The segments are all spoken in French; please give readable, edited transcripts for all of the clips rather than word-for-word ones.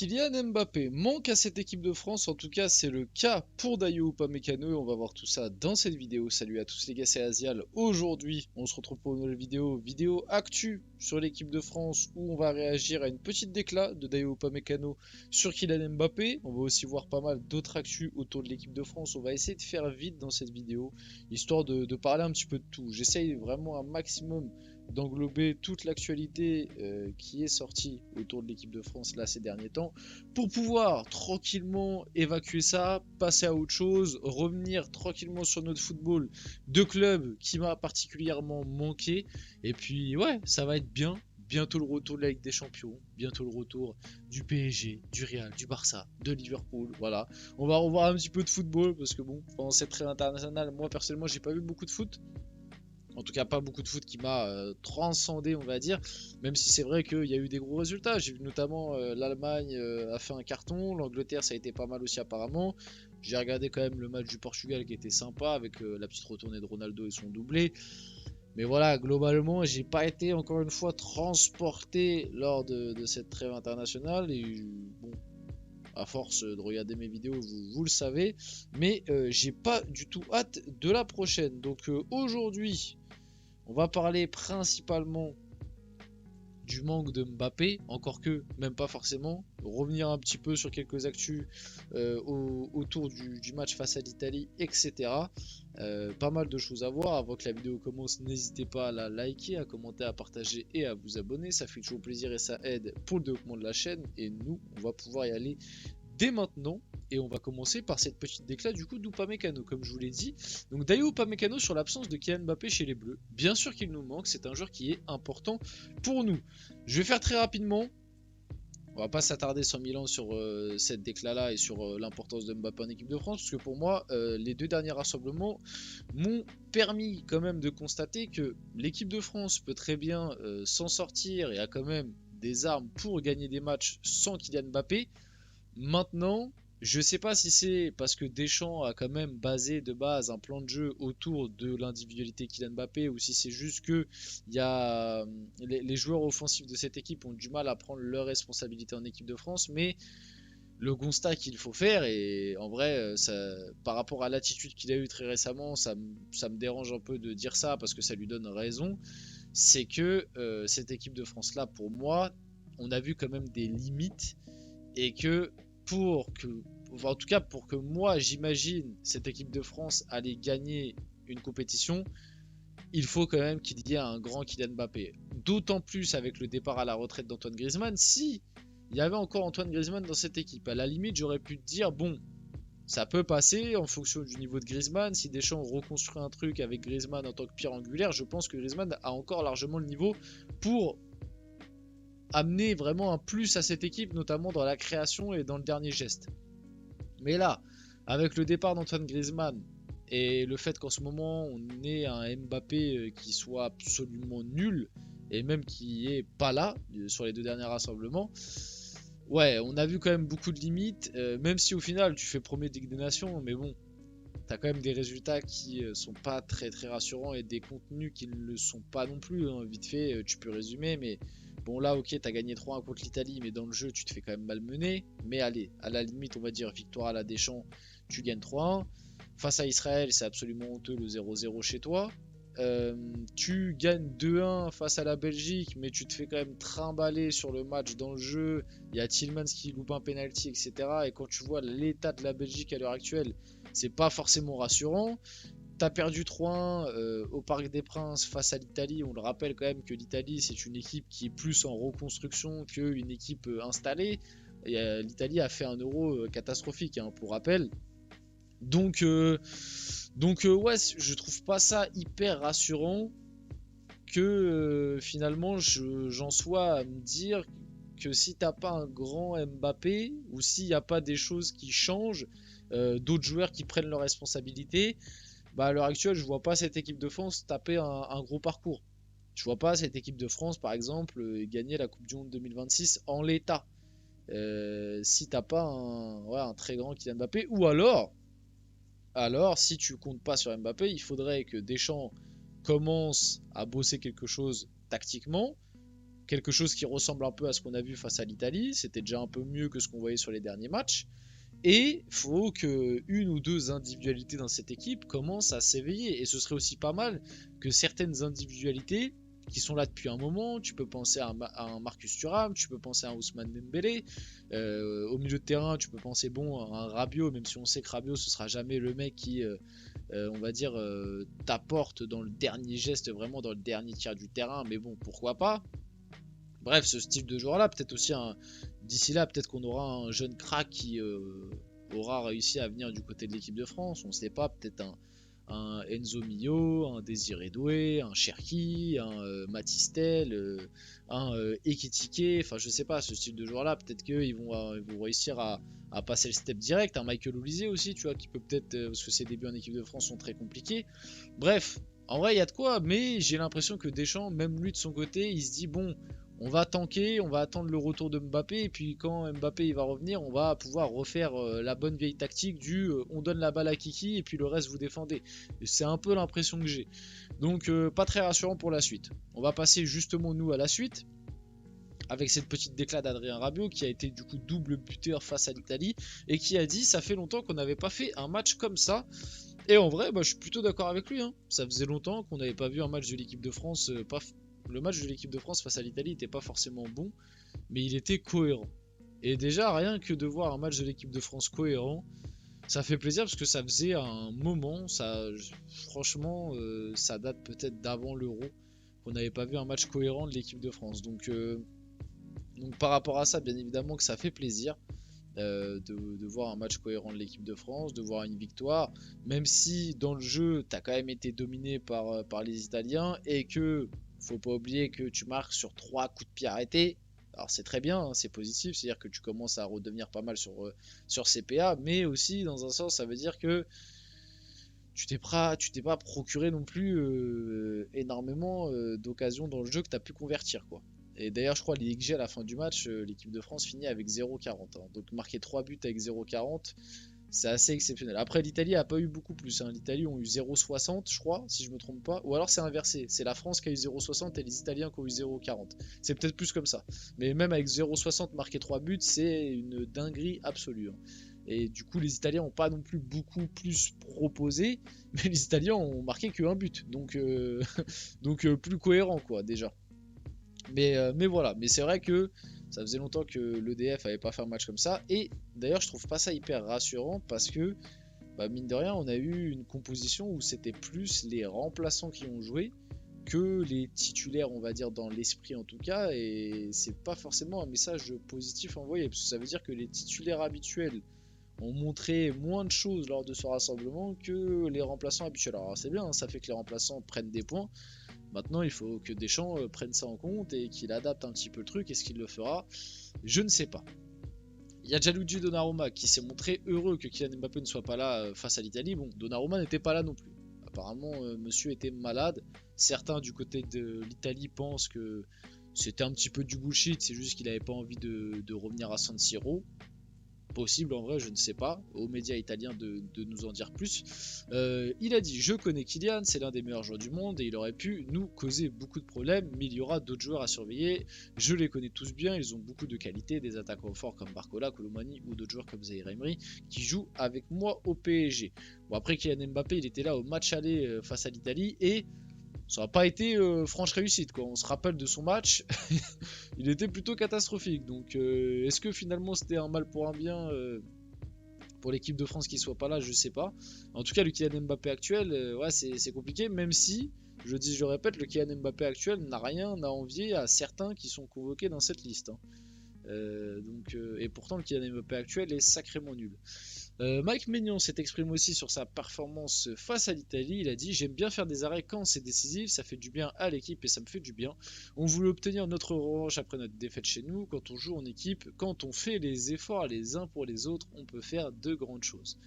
Kylian Mbappé manque à cette équipe de France, en tout cas c'est le cas pour Dayot Upamecano et on va voir tout ça dans cette vidéo. Salut à tous les gars, c'est Azial. Aujourd'hui on se retrouve pour une nouvelle vidéo actu sur l'équipe de France où on va réagir à une petite déclat de Dayot Upamecano sur Kylian Mbappé. On va aussi voir pas mal d'autres actus autour de l'équipe de France. On va essayer de faire vite dans cette vidéo, histoire de parler un petit peu de tout. J'essaye vraiment un maximum d'englober toute l'actualité qui est sortie autour de l'équipe de France là ces derniers temps pour pouvoir tranquillement évacuer ça, passer à autre chose, revenir tranquillement sur notre football de club qui m'a particulièrement manqué. Et puis ouais, ça va être bien. Bientôt le retour de la Ligue des Champions, bientôt le retour du PSG, du Real, du Barça, de Liverpool, voilà. On va revoir un petit peu de football parce que bon, pendant cette trêve internationale, moi personnellement j'ai pas vu beaucoup de foot. En tout cas, pas beaucoup de foot qui m'a transcendé, on va dire. Même si c'est vrai qu'il y a eu des gros résultats. J'ai vu notamment l'Allemagne a fait un carton. L'Angleterre, ça a été pas mal aussi apparemment. J'ai regardé quand même le match du Portugal qui était sympa avec la petite retournée de Ronaldo et son doublé. Mais voilà, globalement, j'ai pas été encore une fois transporté lors de cette trêve internationale. Et bon, à force de regarder mes vidéos, vous le savez. Mais j'ai pas du tout hâte de la prochaine. Donc aujourd'hui, on va parler principalement du manque de Mbappé, encore que même pas forcément. Revenir un petit peu sur quelques actus autour du match face à l'Italie, etc. Pas mal de choses à voir. Avant que la vidéo commence, n'hésitez pas à la liker, à commenter, à partager et à vous abonner. Ça fait toujours plaisir et ça aide pour le développement de la chaîne. Et nous, on va pouvoir y aller dès maintenant. Et on va commencer par cette petite déclat du coup d'Upamecano, comme je vous l'ai dit. Donc Dayot Upamecano sur l'absence de Kylian Mbappé chez les Bleus. Bien sûr qu'il nous manque, c'est un joueur qui est important pour nous. Je vais faire très rapidement. On va pas s'attarder 100 000 ans sur cette déclat-là et sur l'importance de Mbappé en équipe de France, parce que pour moi, les deux derniers rassemblements m'ont permis quand même de constater que l'équipe de France peut très bien s'en sortir et a quand même des armes pour gagner des matchs sans Kylian Mbappé. Maintenant, je sais pas si c'est parce que Deschamps a quand même basé de base un plan de jeu autour de l'individualité Kylian Mbappé ou si c'est juste que il y a les joueurs offensifs de cette équipe ont du mal à prendre leurs responsabilités en équipe de France, mais le constat qu'il faut faire et en vrai ça, par rapport à l'attitude qu'il a eu très récemment, ça me dérange un peu de dire ça parce que ça lui donne raison, c'est que cette équipe de France là pour moi, on a vu quand même des limites et que pour que, enfin, en tout cas pour que moi j'imagine cette équipe de France aller gagner une compétition, il faut quand même qu'il y ait un grand Kylian Mbappé. D'autant plus avec le départ à la retraite d'Antoine Griezmann. Si il y avait encore Antoine Griezmann dans cette équipe, à la limite j'aurais pu te dire bon, ça peut passer en fonction du niveau de Griezmann. Si Deschamps reconstruit un truc avec Griezmann en tant que pierre angulaire, je pense que Griezmann a encore largement le niveau pour amener vraiment un plus à cette équipe, notamment dans la création et dans le dernier geste. Mais là, avec le départ d'Antoine Griezmann et le fait qu'en ce moment on ait un Mbappé qui soit absolument nul et même qui est pas là sur les deux derniers rassemblements, ouais, on a vu quand même beaucoup de limites, même si au final tu fais premier de Ligue des Nations, mais bon, t'as quand même des résultats qui sont pas très très rassurants et des contenus qui ne le sont pas non plus, hein. Vite fait, tu peux résumer, mais bon là ok, t'as gagné 3-1 contre l'Italie, mais dans le jeu tu te fais quand même malmener. Mais allez, à la limite on va dire victoire à la Deschamps, tu gagnes 3-1. Face à Israël, c'est absolument honteux le 0-0 chez toi. Tu gagnes 2-1 face à la Belgique, mais tu te fais quand même trimballer sur le match dans le jeu. Il y a Tillmans qui loupe un penalty, etc. Et quand tu vois l'état de la Belgique à l'heure actuelle, c'est pas forcément rassurant. T'as perdu 3-1 au Parc des Princes face à l'Italie. On le rappelle quand même que l'Italie, c'est une équipe qui est plus en reconstruction qu'une équipe installée. L'Italie a fait un euro catastrophique, hein, pour rappel. Donc, ouais, je trouve pas ça hyper rassurant que finalement j'en sois à me dire que si t'as pas un grand Mbappé ou s'il n'y a pas des choses qui changent, d'autres joueurs qui prennent leurs responsabilités, bah à l'heure actuelle je vois pas cette équipe de France taper un gros parcours. Je vois pas cette équipe de France par exemple gagner la Coupe du Monde 2026 en l'état. Si t'as pas un très grand Kylian Mbappé, ou alors, si tu comptes pas sur Mbappé, il faudrait que Deschamps commence à bosser quelque chose tactiquement, quelque chose qui ressemble un peu à ce qu'on a vu face à l'Italie. C'était déjà un peu mieux que ce qu'on voyait sur les derniers matchs. Et il faut que une ou deux individualités dans cette équipe commencent à s'éveiller. Et ce serait aussi pas mal que certaines individualités qui sont là depuis un moment, tu peux penser à un Marcus Thuram, tu peux penser à un Ousmane Dembélé, au milieu de terrain tu peux penser à un Rabiot, même si on sait que Rabiot ce sera jamais le mec qui on va dire t'apporte dans le dernier geste, vraiment dans le dernier tiers du terrain, mais bon, pourquoi pas. Bref, ce style de joueur là, peut-être aussi d'ici là, peut-être qu'on aura un jeune crack qui aura réussi à venir du côté de l'équipe de France, on sait pas, peut-être un Enzo Mio, un Désiré Doué, un Cherki, un Matistel, un Ekitike, enfin je sais pas, ce style de joueur là, peut-être qu'ils vont réussir à passer le step direct, un Michael Olise aussi, tu vois, qui peut peut-être, parce que ses débuts en équipe de France sont très compliqués. Bref, en vrai il y a de quoi, mais j'ai l'impression que Deschamps, même lui de son côté, il se dit bon, on va tanker, on va attendre le retour de Mbappé, et puis quand Mbappé il va revenir, on va pouvoir refaire la bonne vieille tactique du on donne la balle à Kiki et puis le reste vous défendez. C'est un peu l'impression que j'ai. Donc pas très rassurant pour la suite. On va passer justement nous à la suite, avec cette petite déclat d'Adrien Rabiot qui a été du coup double buteur face à l'Italie et qui a dit ça fait longtemps qu'on n'avait pas fait un match comme ça. Et en vrai, je suis plutôt d'accord avec lui. Hein. Ça faisait longtemps qu'on n'avait pas vu un match de l'équipe de France. Le match de l'équipe de France face à l'Italie n'était pas forcément bon, mais il était cohérent. Et déjà, rien que de voir un match de l'équipe de France cohérent, ça fait plaisir parce que ça faisait un moment, franchement, ça date peut-être d'avant l'Euro, qu'on n'avait pas vu un match cohérent de l'équipe de France. Donc par rapport à ça, bien évidemment que ça fait plaisir. De voir un match cohérent de l'équipe de France, de voir une victoire, même si dans le jeu tu as quand même été dominé par les Italiens et que faut pas oublier que tu marques sur 3 coups de pied arrêtés. Alors c'est très bien, hein, c'est positif, c'est-à-dire que tu commences à redevenir pas mal sur CPA, mais aussi dans un sens ça veut dire que tu t'es pas procuré non plus énormément d'occasions dans le jeu que tu as pu convertir quoi. Et d'ailleurs, je crois les XG à la fin du match, l'équipe de France finit avec 0,40. Hein. Donc marquer 3 buts avec 0,40, c'est assez exceptionnel. Après, l'Italie a pas eu beaucoup plus. Hein. L'Italie ont eu 0,60, je crois, si je me trompe pas. Ou alors c'est inversé. C'est la France qui a eu 0,60 et les Italiens qui ont eu 0,40. C'est peut-être plus comme ça. Mais même avec 0,60 marquer 3 buts, c'est une dinguerie absolue. Hein. Et du coup, les Italiens n'ont pas non plus beaucoup plus proposé, mais les Italiens ont marqué que un but. Donc, plus cohérent, quoi, déjà. Mais voilà, mais c'est vrai que ça faisait longtemps que l'EDF avait pas fait un match comme ça. Et d'ailleurs, je trouve pas ça hyper rassurant parce que, mine de rien, on a eu une composition où c'était plus les remplaçants qui ont joué que les titulaires, on va dire, dans l'esprit en tout cas. Et c'est pas forcément un message positif envoyé parce que ça veut dire que les titulaires habituels ont montré moins de choses lors de ce rassemblement que les remplaçants habituels. Alors c'est bien, hein, ça fait que les remplaçants prennent des points. Maintenant, il faut que Deschamps prenne ça en compte et qu'il adapte un petit peu le truc. Est-ce qu'il le fera? Je ne sais pas. Il y a Gianluigi Donnarumma qui s'est montré heureux que Kylian Mbappé ne soit pas là face à l'Italie. Bon, Donnarumma n'était pas là non plus. Apparemment, monsieur était malade. Certains du côté de l'Italie pensent que c'était un petit peu du bullshit. C'est juste qu'il n'avait pas envie de revenir à San Siro. Possible en vrai, je ne sais pas, aux médias italiens de nous en dire plus. Il a dit je connais Kylian, c'est l'un des meilleurs joueurs du monde et il aurait pu nous causer beaucoup de problèmes, mais il y aura d'autres joueurs à surveiller. Je les connais tous bien, ils ont beaucoup de qualités, des attaquants forts comme Barcola, Colomani ou d'autres joueurs comme Zaire Emery qui jouent avec moi au PSG. Bon après Kylian Mbappé, il était là au match aller face à l'Italie et ça n'a pas été franche réussite quoi. On se rappelle de son match, il était plutôt catastrophique. Donc est-ce que finalement c'était un mal pour un bien pour l'équipe de France qui soit pas là, je sais pas. En tout cas, le Kylian Mbappé actuel, ouais, c'est compliqué, même si, je répète, le Kylian Mbappé actuel n'a rien à envier à certains qui sont convoqués dans cette liste. Hein. Et pourtant, le Kylian Mbappé actuel est sacrément nul. Mike Maignan s'est exprimé aussi sur sa performance face à l'Italie. Il a dit j'aime bien faire des arrêts quand c'est décisif, ça fait du bien à l'équipe et ça me fait du bien. On voulait obtenir notre revanche après notre défaite chez nous. Quand on joue en équipe, quand on fait les efforts les uns pour les autres, on peut faire de grandes choses.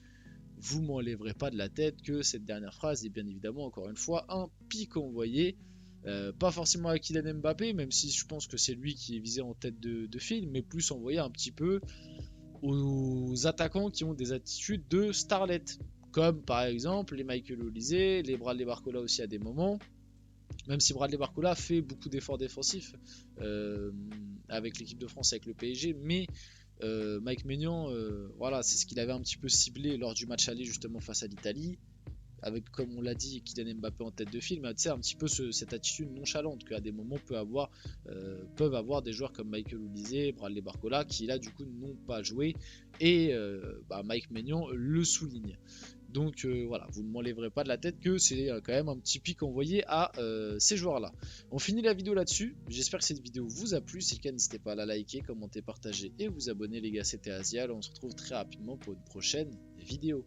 Vous m'enlèverez pas de la tête que cette dernière phrase est bien évidemment encore une fois un pic envoyé. Pas forcément à Kylian Mbappé, même si je pense que c'est lui qui est visé en tête de file, mais plus envoyé un petit peu aux attaquants qui ont des attitudes de starlet, comme par exemple les Michael Olise, les Bradley Barcola aussi à des moments, Même si Bradley Barcola fait beaucoup d'efforts défensifs avec l'équipe de France, avec le PSG, mais Mike Maignan, voilà, c'est ce qu'il avait un petit peu ciblé lors du match aller justement face à l'Italie, avec, comme on l'a dit, Kylian Mbappé en tête de film, tu sais, un petit peu cette attitude nonchalante qu'à des moments peuvent avoir des joueurs comme Michael Olise, Bradley Barcola, qui là du coup n'ont pas joué, et Mike Maignan le souligne. Donc voilà, vous ne m'enlèverez pas de la tête que c'est quand même un petit pic envoyé à ces joueurs-là. On finit la vidéo là-dessus. J'espère que cette vidéo vous a plu. Si c'est le cas, n'hésitez pas à la liker, commenter, partager et vous abonner les gars. C'était Asial. On se retrouve très rapidement pour une prochaine vidéo.